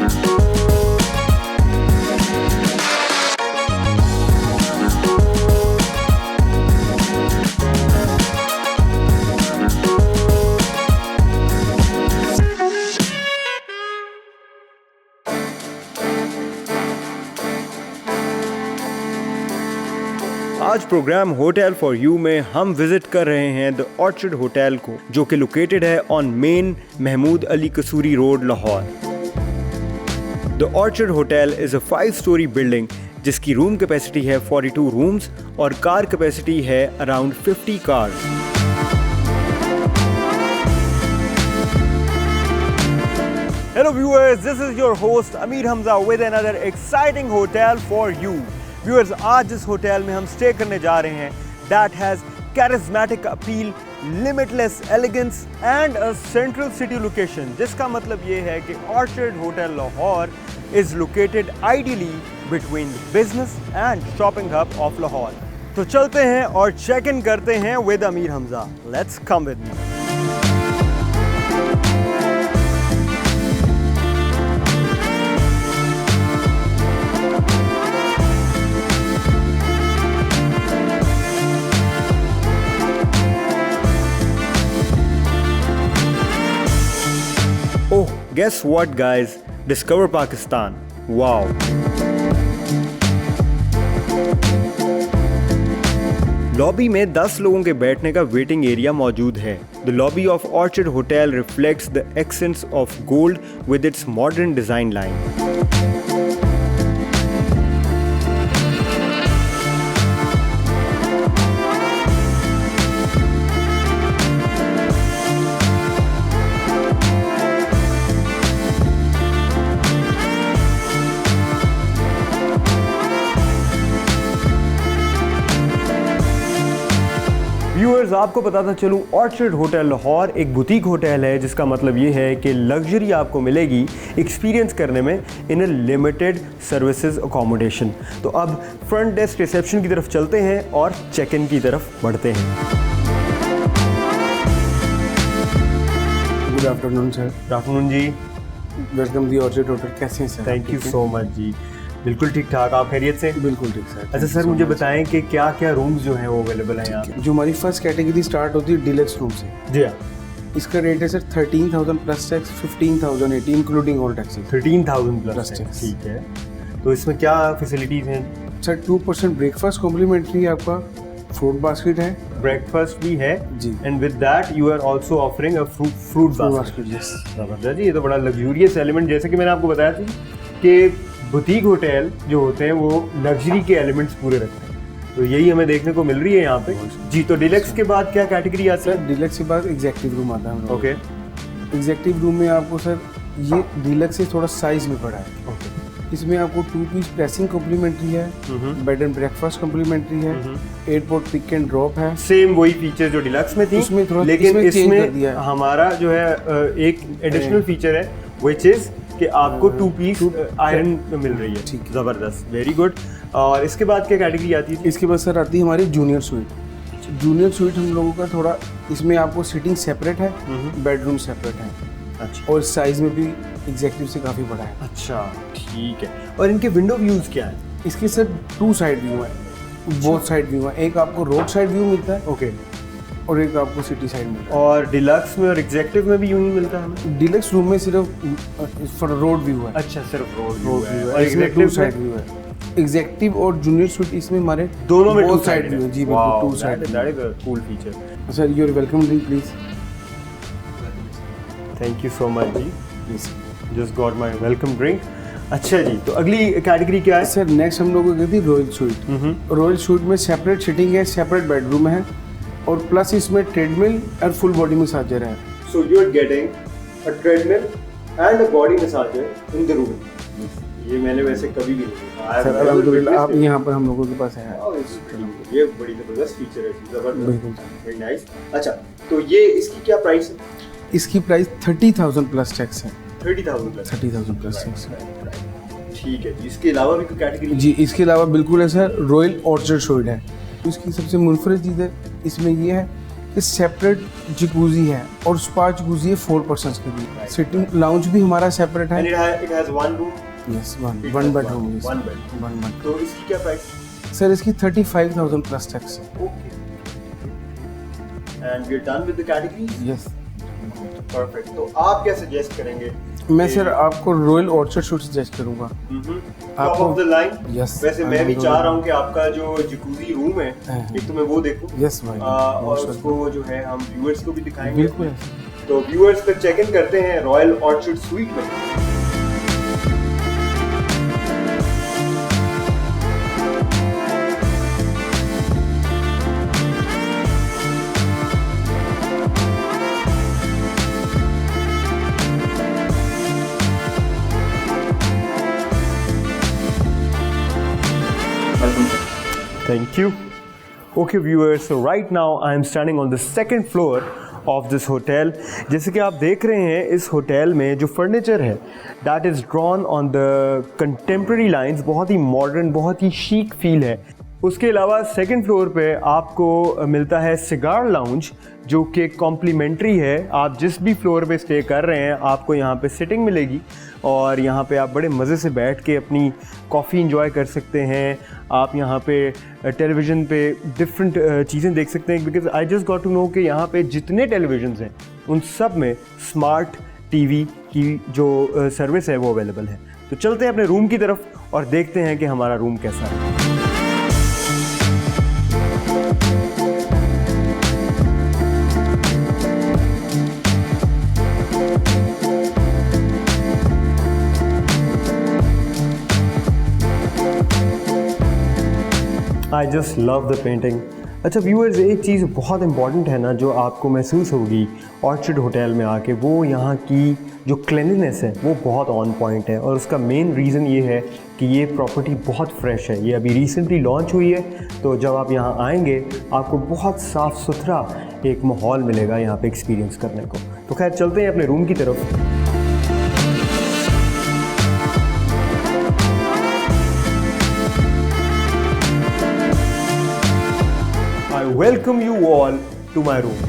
आज programme hotel for you में हम विजिट कर रहे हैं द ऑर्चिड होटल को, जो कि लोकेटेड है on main Mahmood Ali Kasuri road, Lahore. The orchid hotel is a 5-story building जिसकी रूम कैपेसिटी है 42 रूम्स और कार कैपेसिटी है around 50 cars. Hello viewers, this is your host Amir Hamza with another exciting hotel for you. Viewers, आज जिस hotel में हम stay करने जा रहे हैं that has charismatic appeal, limitless elegance and a central city location, जिसका मतलब ये है कि orchid hotel Lahore is located ideally between the business and shopping hub of Lahore. तो चलते हैं और चेक इन करते हैं with Amir Hamza. Let's come with me। Oh, guess what guys? Discover Pakistan. Wow. Lobby में 10 लोगों के बैठने का वेटिंग एरिया मौजूद है। The lobby of Orchid Hotel reflects the accents of gold with its modern design line. Viewers, आपको बताता चलूँ, ऑर्चिड होटल लाहौर एक बुटीक होटल है, जिसका मतलब ये है कि लग्जरी आपको मिलेगी एक्सपीरियंस करने में इन अ लिमिटेड सर्विसेज अकोमोडेशन। तो अब फ्रंट डेस्क रिसेप्शन की तरफ चलते हैं और चेक इन की तरफ बढ़ते हैं। Good afternoon sir. Good afternoon जी। Welcome the orchid hotel. कैसे हैं sir? Thank you so much जी। बिल्कुल ठीक ठाक, आप खैरियत से? बिल्कुल ठीक सर। अच्छा सर, मुझे बताएं कि क्या क्या रूम्स जो हैं वो अवेलेबल हैं यहाँ पे? जो हमारी फर्स्ट कैटेगरी स्टार्ट होती है डिलक्स रूम से। जी हाँ। इसका रेट है sir 13,000 plus tax, 15,080 including all taxes. 13,000 plus tax, ठीक है। तो इसमें क्या फैसिलिटीज़ हैं? सर 2% ब्रेकफास्ट कॉम्प्लीमेंट्री है आपका, फ्रूट बास्केट है, ब्रेकफास्ट भी है जी, and with that you are also offering a fruit basket. Yes जबरदस्त जी, ये तो बड़ा लग्जूरियस एलिमेंट, जैसे कि मैंने आपको बताया था कि बुटीक होटल जो होते हैं वो लग्जरी के एलिमेंट्स पूरे रखते हैं, तो यही हमें देखने को मिल रही है यहाँ पे जी। तो डिलक्स के बाद क्या कैटेगरी आती है? सर डिलक्स के बाद एग्जेक्टिव रूम आता है। ओके। एग्जेक्टिव रूम में आपको सर ये डिलक्स से थोड़ा साइज में पड़ा है। ओके। इसमें आपको 2 पीस प्रेसिंग कॉम्प्लीमेंट्री है, बेड एंड ब्रेकफास्ट कॉम्प्लीमेंट्री है, एयरपोर्ट पिक एंड ड्रॉप है। सेम वही फीचर जो डिलक्स में थी, उसमें थोड़ा लेकिन इसमें दिया है। हमारा जो है एक एडिशनल फीचर है व्हिच इज कि आपको 2 पीस आयरन मिल रही है। ठीक है, जबरदस्त, वेरी गुड। और इसके बाद क्या कैटेगरी आती है? इसके बाद सर आती है हमारी जूनियर स्वीट। जूनियर स्वीट हम लोगों का थोड़ा, इसमें आपको सीटिंग सेपरेट है, बेडरूम सेपरेट है। अच्छा। और साइज में भी एग्जेक्टिव से काफ़ी बड़ा है। अच्छा, ठीक है। और इनके विंडो व्यूज़ क्या है? इसके सर 2 साइड व्यू है, बोथ साइड व्यू है। एक आपको रोड साइड व्यू मिलता है, ओके, और एक आपको सिटी साइड मिलता है। और डिलक्स में और एग्जेक्टिव में भी यूं ही मिलता है हमें? डिलक्स रूम में सिर्फ रोड व्यू है। अच्छा, सिर्फ रोड व्यू है। और एग्जेक्टिव साइड व्यू है। एग्जेक्टिव और जूनियर स्वीट इसमें हमारे दोनों में 2 साइड व्यू है जी, बिल्कुल 2 side. That is a cool feature. Sir you are welcome please. Thank you so much जी, please just got my welcome drink. अच्छा जी, तो अगली कैटेगरी क्या है? सर नेक्स्ट हम लोगों की थी रॉयल स्वीट। रॉयल स्वीट में सेपरेट सिटिंग है, सेपरेट बेडरूम है, और प्लस इसमें ट्रेडमिल और फुल बॉडी मसाजर है। So you are getting a treadmill and a body massager in the room. ये मैंने वैसे कभी भी नहीं देखा सर। अल्हम्दुलिल्लाह आप यहाँ पर हम लोगों के पास है। ये बड़ी जबरदस्त फीचर है, जबरदस्त, बिल्कुल वेरी नाइस। अच्छा, तो ये इसकी क्या प्राइस है? इसकी प्राइस 30,000 प्लस टैक्स है। 30,000 प्लस? 30,000 प्लस टैक्स है। ठीक है जी। इसके अलावा भी कोई कैटेगरी? जी इसके अलावा बिल्कुल है सर, रॉयल ऑर्चिड स्वीट है। इसकी सबसे मुनफरद चीज़ है इसमें ये है इस सेपरेट जकूजी है और स्पा जकूजी है 4 पर्सन्स के लिए। सिटिंग लाउंज भी हमारा सेपरेट है। it has one room. Yes, one bedroom. One bed. तो इसकी क्या प्राइस? सर इसकी 35,000 प्लस टैक्स है। Okay. And we're done with the categories. Yes Perfect. तो आप क्या सजेस्ट करेंगे? मैं सर आपको रॉयल ऑर्चर्ड सूट सजेस्ट करूंगा। Top of the line. Yes, वैसे मैं भी चाह रहा हूँ कि आपका जो जकूजी रूम है एक तो मैं वो देखूँ। यस भाई। और उसको जो है हम व्यूअर्स को भी दिखाएंगे। बिल्कुल। तो व्यूअर्स पे चेक इन करते हैं रॉयल ऑर्चर्ड स्वीट में। Thank you. Okay viewers, so right now I am standing on the second floor of this hotel. जैसे कि आप देख रहे हैं इस होटल में जो फर्नीचर है that is drawn on the contemporary lines, बहुत ही मॉडर्न, बहुत ही शीक फील है। उसके अलावा सेकंड फ्लोर पे आपको मिलता है सिगार लाउंज जो कि कॉम्प्लीमेंट्री है। आप जिस भी फ्लोर पे स्टे कर रहे हैं आपको यहाँ पे सिटिंग मिलेगी और यहाँ पे आप बड़े मज़े से बैठ के अपनी कॉफ़ी इंजॉय कर सकते हैं। आप यहाँ पे टेलीविज़न पे डिफरेंट चीज़ें देख सकते हैं because I just got to know कि यहाँ पे जितने टेलीविज़न्स हैं उन सब में स्मार्ट टीवी की जो सर्विस है वो अवेलेबल है। तो चलते हैं अपने रूम की तरफ और देखते हैं कि हमारा रूम कैसा है। I just love the painting. अच्छा व्यूअर्स, एक चीज़ बहुत इंपॉर्टेंट है ना जो आपको महसूस होगी ऑर्चिड होटल में आके, वो यहाँ की जो क्लीनलीनेस है वो बहुत ऑन पॉइंट है। और उसका मेन रीज़न ये है कि ये प्रॉपर्टी बहुत फ्रेश है। ये अभी रिसेंटली लॉन्च हुई है, तो जब आप यहाँ आएंगे आपको बहुत साफ़ सुथरा एक माहौल मिलेगा यहाँ पे एक्सपीरियंस करने को। तो खैर चलते हैं अपने रूम की तरफ। I welcome you all to my room.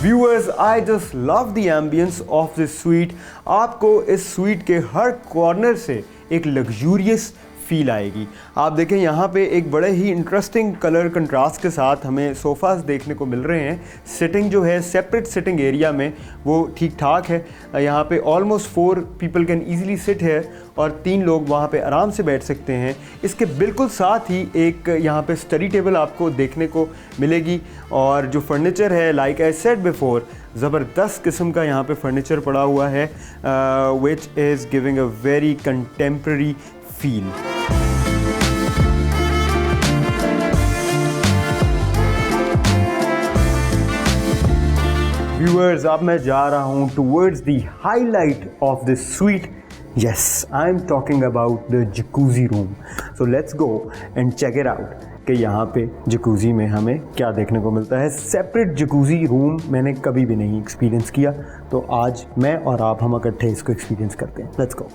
Viewers, I just love the ambience of this suite. आपको इस suite के हर कॉर्नर से एक लग्जूरियस फील आएगी। आप देखें यहाँ पे एक बड़े ही इंटरेस्टिंग कलर कंट्रास्ट के साथ हमें सोफ़ास देखने को मिल रहे हैं। सिटिंग जो है सेपरेट सिटिंग एरिया में वो ठीक ठाक है। यहाँ पे almost 4 people can easily sit है और 3 लोग वहाँ पे आराम से बैठ सकते हैं। इसके बिल्कुल साथ ही एक यहाँ पे स्टडी टेबल आपको देखने को मिलेगी और जो फर्नीचर है लाइक आई सेड बिफोर, ज़बरदस्त किस्म का यहाँ पे फर्नीचर पड़ा हुआ है which is giving a very contemporary feel. Viewers, अब मैं जा रहा हूँ towards the highlight of this suite. Yes, I am talking about the jacuzzi room. So let's go and check it out कि यहाँ पे जकूजी में हमें क्या देखने को मिलता है। सेपरेट जकूजी रूम मैंने कभी भी नहीं एक्सपीरियंस किया, तो आज मैं और आप हम इकट्ठे इसको एक्सपीरियंस करते हैं। Let's go.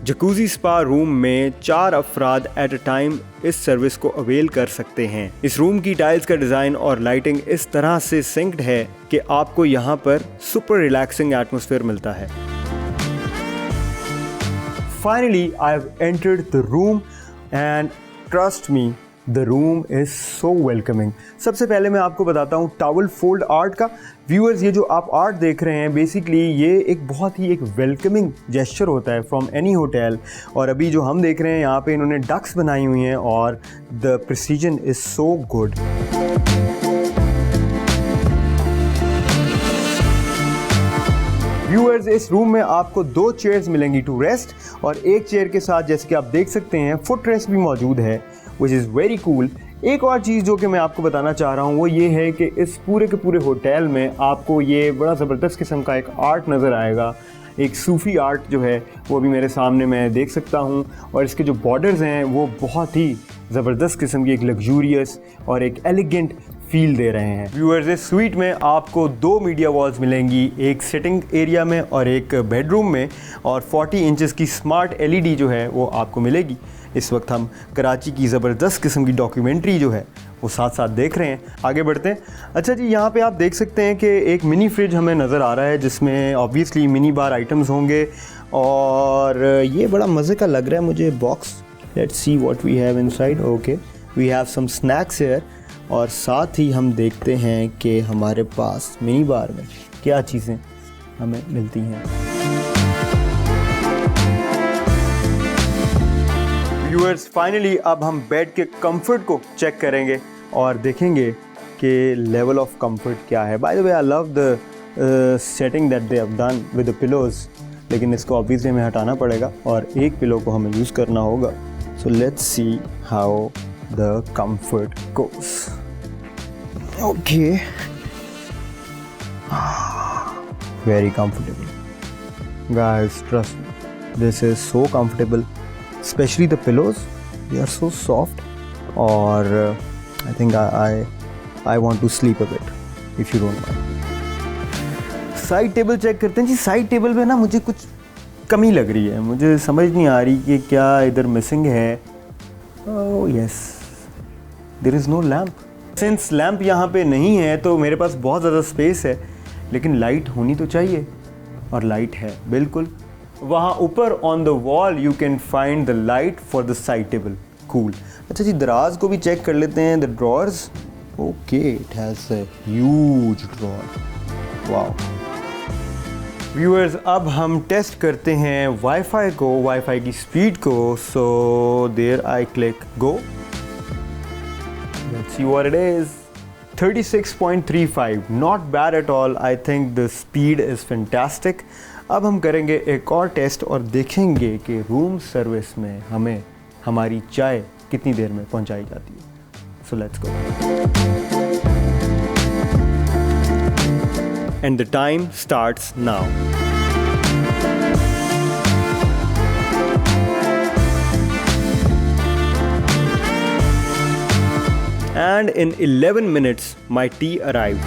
Jacuzzi spa room में 4 अफराद एट अ टाइम इस सर्विस को अवेल कर सकते हैं। इस रूम की टाइल्स का डिज़ाइन और लाइटिंग इस तरह से सिंक्ड है कि आपको यहाँ पर सुपर रिलैक्सिंग एटमॉस्फेयर मिलता है। Finally I have entered the room and trust me, the room is so welcoming. सबसे पहले मैं आपको बताता हूँ टॉवल फोल्ड आर्ट का। व्यूअर्स, ये जो आप आर्ट देख रहे हैं बेसिकली ये एक बहुत ही एक वेलकमिंग जेस्चर होता है फ्रॉम एनी होटल। और अभी जो हम देख रहे हैं यहाँ पे इन्होंने डक्स बनाई हुई हैं और the precision is so good. Viewers, इस रूम में आपको 2 चेयर्स मिलेंगी टू रेस्ट और एक चेयर के साथ जैसे कि आप देख सकते हैं फुट रेस्ट भी मौजूद है विच इज़ वेरी कूल। एक और चीज़ जो कि मैं आपको बताना चाह रहा हूँ वो ये है कि इस पूरे के पूरे होटल में आपको ये बड़ा ज़बरदस्त किस्म का एक आर्ट नज़र आएगा। एक सूफ़ी आर्ट जो है वो भी मेरे सामने मैं देख सकता हूँ और इसके जो बॉर्डर्स हैं वो बहुत ही ज़बरदस्त किस्म की एक लग्जूरियस और एक एलिगेंट फील दे रहे हैं। व्यूअर्स, इस स्वीट में आपको 2 मीडिया वॉल्स मिलेंगी, एक सिटिंग एरिया में और एक बेडरूम में, और 40 इंचेस की स्मार्ट LED जो है वो आपको मिलेगी। इस वक्त हम कराची की ज़बरदस्त किस्म की डॉक्यूमेंट्री जो है वो साथ साथ देख रहे हैं। आगे बढ़ते हैं। अच्छा जी, यहाँ पे आप देख सकते हैं कि एक मिनी फ्रिज हमें नज़र आ रहा है जिसमें ऑब्वियसली मिनी बार आइटम्स होंगे, और ये बड़ा मज़े का लग रहा है मुझे box. Let's see what we have inside. Okay, we have some snacks here, और साथ ही हम देखते हैं कि हमारे पास मिनी बार में क्या चीज़ें हमें मिलती हैं। व्यूअर्स, फाइनली अब हम बेड के कंफर्ट को चेक करेंगे और देखेंगे कि लेवल ऑफ कंफर्ट क्या है। By the way, I love the setting that they have done with the pillows, लेकिन इसको ऑब्वियसली हमें हटाना पड़ेगा और एक पिलो को हमें यूज़ करना होगा। So let's see how the comfort goes. Okay, very comfortable guys, trust me, this is so comfortable, especially the pillows, they are so soft, or I think I want to sleep a bit if you don't mind. Side table check करते हैं जी। Side table पे ना मुझे कुछ कमी लग रही है, मुझे समझ नहीं आ रही कि क्या इधर मिसिंग है। Oh yes, there is no lamp. Since lamp यहाँ पे नहीं है तो मेरे पास बहुत ज़्यादा स्पेस है, लेकिन लाइट होनी तो चाहिए, और लाइट है बिल्कुल। वहाँ ऊपर on the wall you can find the light for the side table. Cool. अच्छा जी, दराज को भी चेक कर लेते हैं, the drawers. Okay, it has a huge drawer. Wow. Viewers, अब हम टेस्ट करते हैं वाईफाई को, वाईफाई की स्पीड को। So there I click go, let's see what it is. 36.35, not bad at all. I think the speed is fantastic. अब हम करेंगे एक और टेस्ट और देखेंगे कि रूम सर्विस में हमें हमारी चाय कितनी देर में पहुंचाई जाती है। सो let's go. And the time starts now. And in 11 minutes my tea arrived.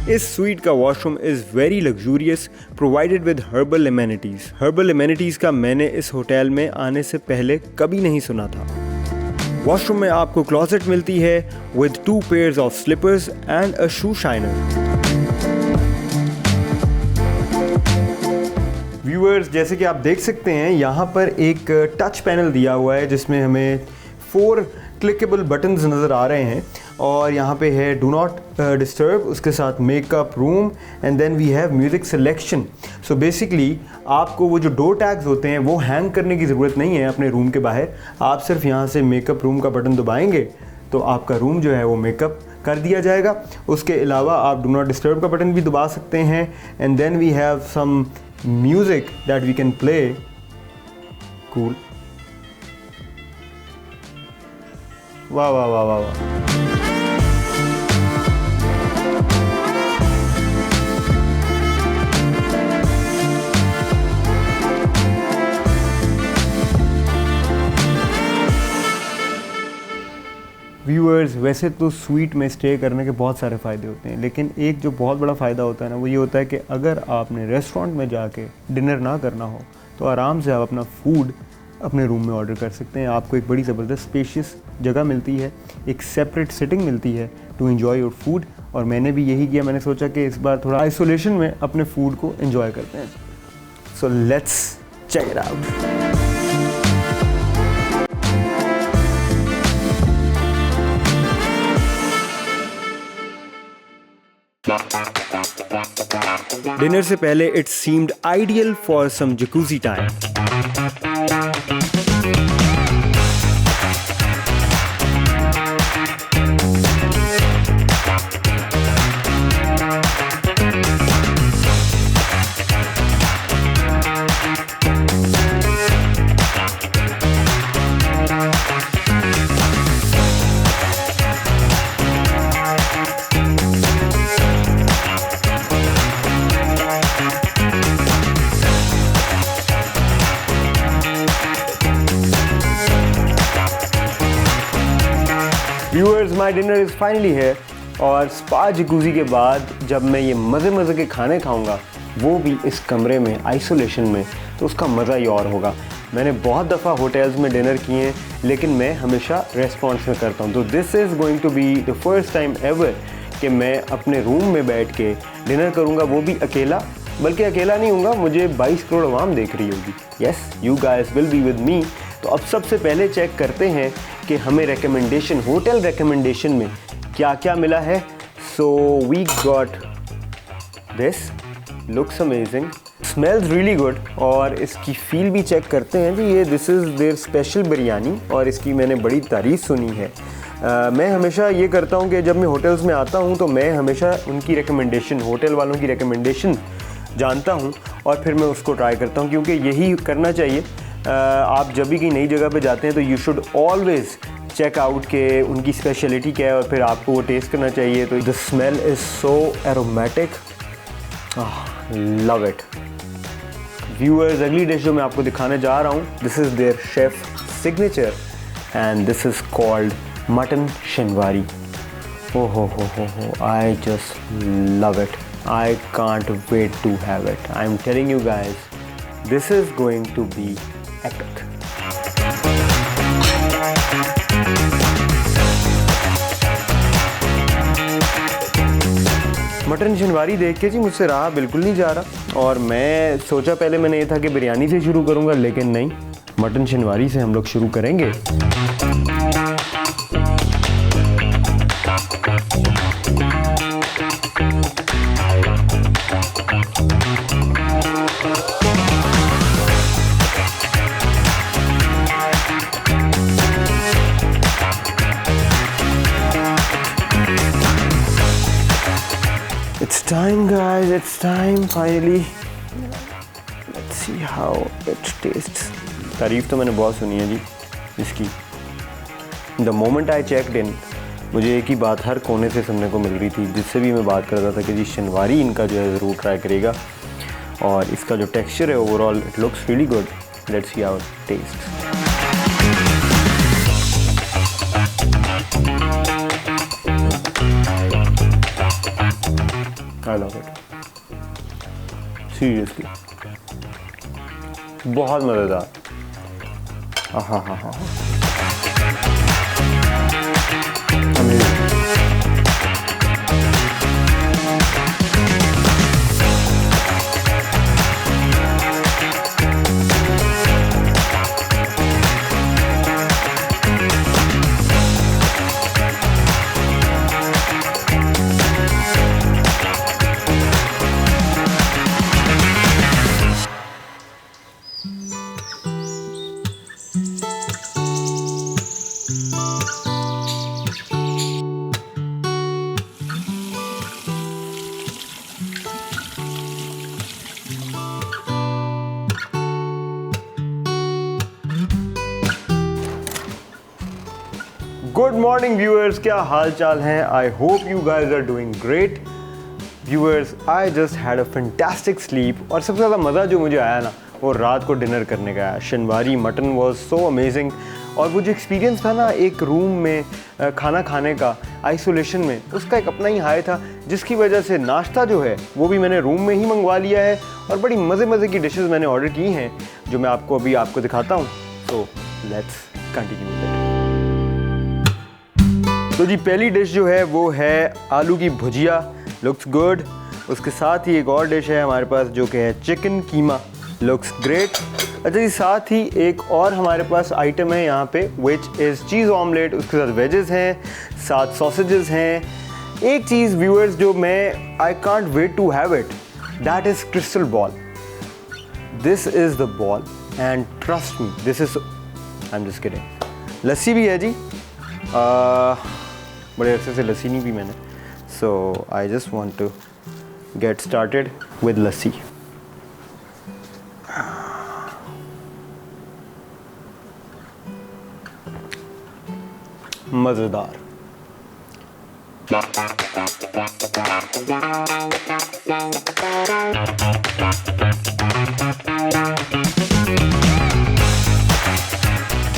इस स्वीट का washroom is very luxurious, provided with herbal amenities. Herbal amenities का मैंने इस होटल में आने से पहले कभी नहीं सुना था। वॉशरूम में आपको क्लोजेट मिलती है with 2 pairs of slippers and a shoe shiner. Viewers, जैसे कि आप देख सकते हैं यहाँ पर एक टच पैनल दिया हुआ है जिसमें हमें 4 क्लिकेबल बटन्स नज़र आ रहे हैं, और यहाँ पे है डू नॉट डिस्टर्ब, उसके साथ makeup room, and then we have music selection. So basically आपको वो जो डोर टैग्स होते हैं वो हैंग करने की ज़रूरत नहीं है अपने रूम के बाहर। आप सिर्फ यहाँ से मेकअप रूम का बटन दबाएंगे तो आपका रूम जो है वो मेकअप कर दिया जाएगा। उसके अलावा आप डू नॉट डिस्टर्ब का बटन भी दबा सकते हैं, and then we have some music that we can play. Cool. वाह वाह वाह वाह वाह। व्यूअर्स, वैसे तो स्वीट में स्टे करने के बहुत सारे फ़ायदे होते हैं, लेकिन एक जो बहुत बड़ा फ़ायदा होता है ना, वो ये होता है कि अगर आपने रेस्टोरेंट में जाके डिनर ना करना हो तो आराम से आप अपना फूड अपने रूम में ऑर्डर कर सकते हैं। आपको एक बड़ी ज़बरदस्त स्पेशियस जगह मिलती है, एक सेपरेट सिटिंग मिलती है टू एंजॉय योर फूड, और मैंने भी यही किया। मैंने सोचा कि इस बार थोड़ा आइसोलेशन में अपने फूड को एंजॉय करते हैं। So let's check it out. Dinner से पहले it seemed ideal for some jacuzzi time. My dinner is finally है और स्पा जकूज़ी के बाद जब मैं ये मज़े के खाने खाऊंगा, वो भी इस कमरे में आइसोलेशन में, तो उसका मज़ा ही और होगा। मैंने बहुत दफ़ा होटल्स में डिनर किए हैं, लेकिन मैं हमेशा रेस्टोरेंट्स में करता हूँ। तो this is going to be the first time ever कि मैं अपने रूम में बैठ के डिनर करूँगा, वो भी अकेला। बल्कि अकेला नहीं हूँगा, मुझे 22 करोड़ आवाम देख रही होगी। Yes, you guys will be with me. तो अब सबसे पहले चेक करते हैं कि हमें रिकमेंडेशन, होटल रिकमेंडेशन में क्या क्या मिला है। So we got this, looks amazing, smells really good. और इसकी फील भी चेक करते हैं जी। ये this is their special biryani और इसकी मैंने बड़ी तारीफ़ सुनी है। मैं हमेशा ये करता हूँ कि जब मैं होटल्स में आता हूँ तो मैं हमेशा उनकी रिकमेंडेशन, होटल वालों की रिकमेंडेशन जानता हूँ और फिर मैं उसको ट्राई करता हूँ, क्योंकि यही करना चाहिए। आप जब भी कहीं नई जगह पे जाते हैं तो you should always check out के उनकी स्पेशलिटी क्या है और फिर आपको वो टेस्ट करना चाहिए। तो the smell is so aromatic, love it. Viewers, अगली डिश जो मैं आपको दिखाने जा रहा हूँ, this is their chef signature and this is called mutton Shinwari. Oh ho, I just love it. I can't wait to have it. I'm telling you guys, this is going to be epic. Mutton Shinwari देख के जी मुझसे रहा बिल्कुल नहीं जा रहा और मैं सोचा, पहले मैंने ये था कि बिरयानी से शुरू करूंगा, लेकिन नहीं, मटन शनवारी से हम लोग शुरू करेंगे। It's time guys, it's time finally. Let's see how it tastes. तारीफ़ तो मैंने बहुत सुनी है जी इसकी। The moment I checked in, मुझे एक ही बात हर कोने से सुनने को मिल रही थी, जिससे भी मैं बात करता था कि जी शनवारी इनका जो है ज़रूर ट्राई करेगा और इसका जो टेक्सचर है overall it looks really good. Let's see how it taste. I love it. Seriously, बहुत मज़ेदार। हाँ। गुड मॉर्निंग व्यूअर्स, क्या हाल चाल हैं? I hope you guys are doing great. Viewers, I just had a fantastic sleep और सबसे ज़्यादा मज़ा जो मुझे आया ना, वो रात को डिनर करने का आया। शनवारी मटन वॉज सो अमेजिंग और वो जो एक्सपीरियंस था ना एक रूम में खाना खाने का आइसोलेशन में, उसका एक अपना ही हाई था, जिसकी वजह से नाश्ता जो है वो भी मैंने रूम में ही मंगवा लिया है और बड़ी मज़े की डिशेस मैंने ऑर्डर की हैं जो मैं आपको अभी दिखाता हूँ। So let's continue. तो जी पहली डिश जो है वो है आलू की भुजिया, लुक्स गुड। उसके साथ ही एक और डिश है हमारे पास जो कि है चिकन कीमा, लुक्स ग्रेट। अच्छा जी, साथ ही एक और हमारे पास आइटम है यहाँ पे विच इज़ चीज़ ऑमलेट। उसके साथ वेजेस हैं, साथ सॉसेजेस हैं। एक चीज़ व्यूअर्स जो मैं I can't wait to have it, that is crystal ball. This is the ball and trust me, this is, I am just kidding. Lassi भी है जी, बड़े अरसे से लस्सी नहीं पी मैंने, so I just want to get started with lassi. मज़ेदार।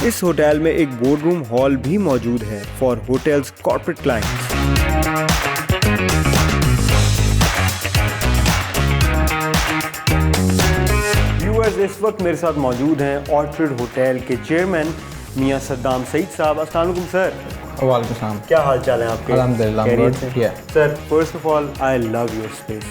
इस होटल में एक बोर्ड रूम हॉल भी मौजूद है for hotels corporate clients. Viewers, इस वक्त मेरे साथ मौजूद हैं ऑर्चिड होटल के चेयरमैन मियां सद्दाम सईद साहब। अस्सलाम वालेकुम सर। वालेकुम सलाम। क्या हाल चाल है आपके? अल्हम्दुलिल्लाह, खैरियत good, से? yeah. Sir, first of all I love your space.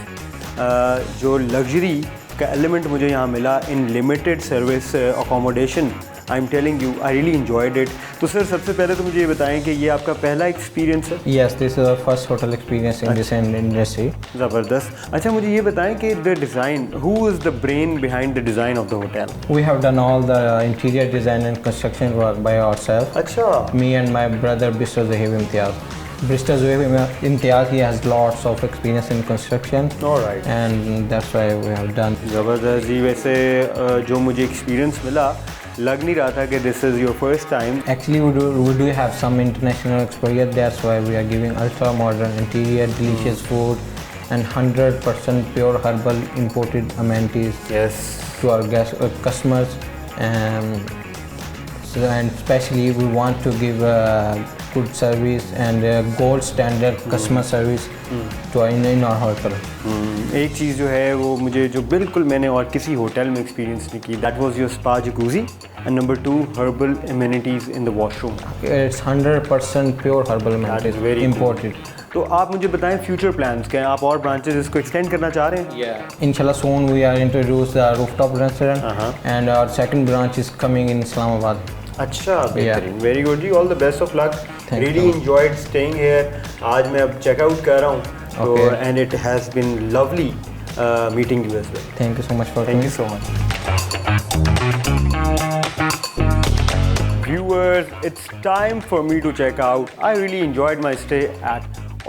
जो लग्जरी का एलिमेंट मुझे यहाँ मिला in limited service accommodation, I am telling you I really enjoyed it. तो सर, सबसे पहले तो मुझे ये बताएं कि ये आपका पहला एक्सपीरियंस है? Yes, this is our first hotel experience in this industry. ज़बरदस्त। अच्छा, मुझे ये बताएं कि the design, who is the brain behind the design of the hotel? We have done all the interior design and construction work by ourselves. अच्छा। Me and my brother Bristol Zohaib Imtiaz. Bristol Zohaib Imtiaz, he has lots of experience in construction. Alright. And that's why we have done. ज़बरदस्त जी। वैसे जो मुझे experience मिला, लग नहीं रहा था कि this is your first time. Actually, we do have some international exposure. That's why we are giving ultra modern interior, delicious food, and 100% pure herbal imported amenities yes. to our customers. And especially we want to give good service and gold standard customer service to in our hotel. एक चीज़ जो है वो मुझे जो बिल्कुल मैंने और किसी होटल में एक्सपीरियंस नहीं की, that was your spa jacuzzi, and number 2 herbal amenities in the washroom. It's 100% pure herbal amenities very imported. तो आप मुझे बताएं फ्यूचर प्लान्स क्या हैं? आप और ब्रांचेस इसको एक्सटेंड करना चाह रहे हैं? Inshallah, soon we are introduce the rooftop restaurant, and our second branch is coming in Islamabad. अच्छा, बेहतरीन, वेरी गुड जी, all the best of luck. Thank really you. Enjoyed staying here. आज मैं अब चेकआउट कर रहा हूँ, तो Okay. And it has been lovely meeting you as well. Thank you so much for Thank coming. you so much. Viewers, it's time for me to check out. I really enjoyed my stay at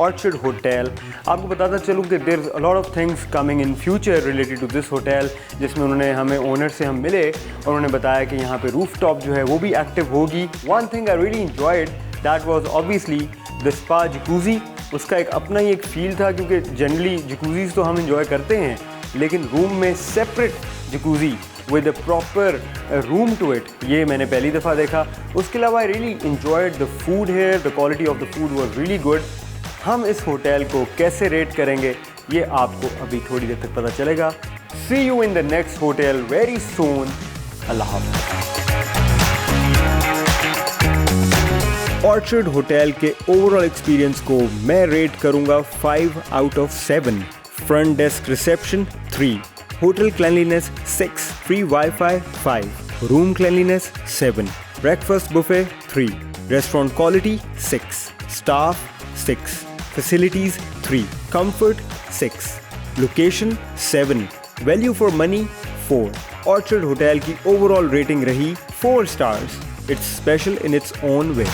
Orchid Hotel. आपको बताता चलूँ कि there's a lot of things coming in future related to this hotel, जिसमें उन्होंने हमें owner से हम मिले और उन्होंने बताया कि यहाँ पे रूफटॉप जो है वो भी एक्टिव होगी। One thing I really enjoyed that was obviously the spa jacuzzi. उसका एक अपना ही एक फील था, क्योंकि जनरली जकूज़ीज़ तो हम इंजॉय करते हैं, लेकिन रूम में separate jacuzzi with a proper room to it, ये मैंने पहली दफ़ा देखा। उसके अलावा I really enjoyed the food here, the quality of the food was really good. हम इस होटल को कैसे रेट करेंगे ये आपको अभी थोड़ी देर तक पता चलेगा। See you in the next hotel very soon. अल्लाह हाफ़िज़। ऑर्चिड होटल के ओवरऑल एक्सपीरियंस को मैं रेट करूंगा 5 out of 7। Front desk reception 3, hotel cleanliness 6, free wifi 5, room cleanliness 7, breakfast buffet 3, restaurant quality 6, staff 6, facilities 3, comfort 6, location 7, value for money 4। Orchid hotel की overall rating रही 4 stars. It's special in its own way.